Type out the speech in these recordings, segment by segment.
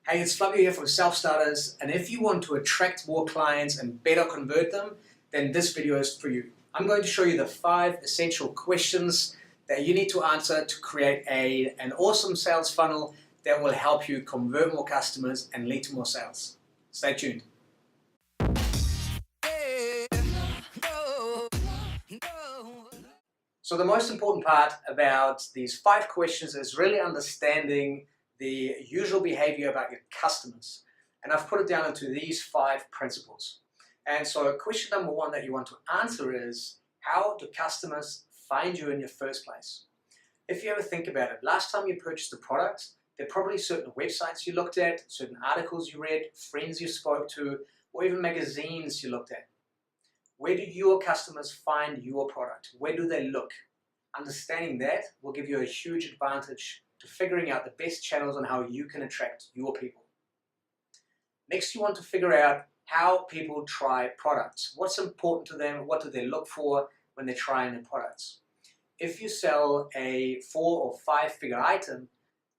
Hey, it's Flavio here from Self-Starters, and if you want to attract more clients and better convert them, then this video is for you. I'm going to show you the 5 essential questions that you need to answer to create an awesome sales funnel that will help you convert more customers and lead to more sales. Stay tuned. So the most important part about these 5 questions is really understanding the usual behavior about your customers. And I've put it down into these 5 principles. And so question number 1 that you want to answer is, how do customers find you in your first place? If you ever think about it, last time you purchased a product, there are probably certain websites you looked at, certain articles you read, friends you spoke to, or even magazines you looked at. Where do your customers find your product? Where do they look? Understanding that will give you a huge advantage to figuring out the best channels on how you can attract your people. Next, you want to figure out how people try products. What's important to them? What do they look for when they're trying the products? If you sell a 4 or 5 figure item,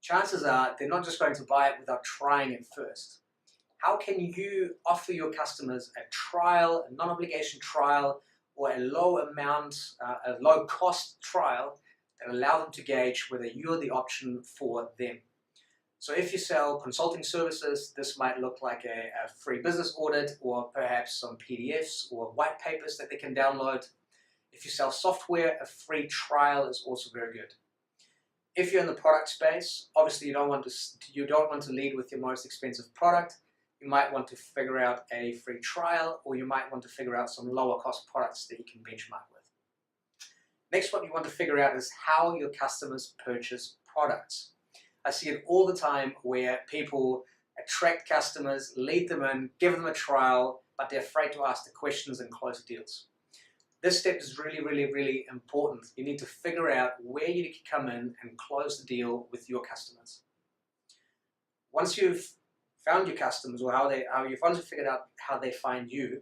chances are they're not just going to buy it without trying it first. How can you offer your customers a trial, a non-obligation trial, or a low cost trial that allow them to gauge whether you're the option for them? So if you sell consulting services, this might look like a free business audit, or perhaps some PDFs or white papers that they can download. If you sell software, a free trial is also very good. If you're in the product space, obviously you don't want to lead with your most expensive product. You might want to figure out a free trial, or you might want to figure out some lower cost products that you can benchmark with. Next, what you want to figure out is how your customers purchase products. I see it all the time where people attract customers, lead them in, give them a trial, but they're afraid to ask the questions and close deals. This step is really important. You need to figure out where you can come in and close the deal with your customers. Once you've found your customers, or once you've figured out how they find you,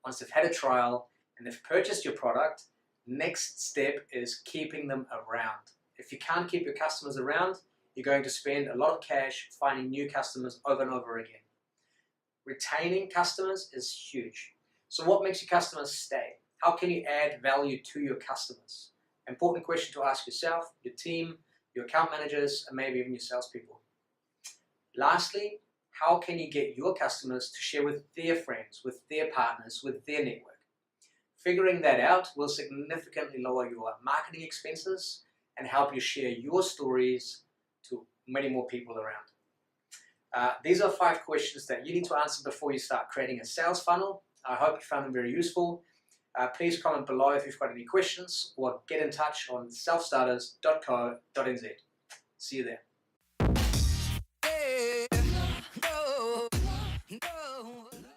once they've had a trial and they've purchased your product, next step is keeping them around. If you can't keep your customers around, you're going to spend a lot of cash finding new customers over and over again. Retaining customers is huge. So what makes your customers stay? How can you add value to your customers? Important question to ask yourself, your team, your account managers, and maybe even your salespeople. Lastly, how can you get your customers to share with their friends, with their partners, with their network? Figuring that out will significantly lower your marketing expenses and help you share your stories to many more people around. These are 5 questions that you need to answer before you start creating a sales funnel. I hope you found them very useful. Please comment below if you've got any questions, or get in touch on selfstarters.co.nz. See you there.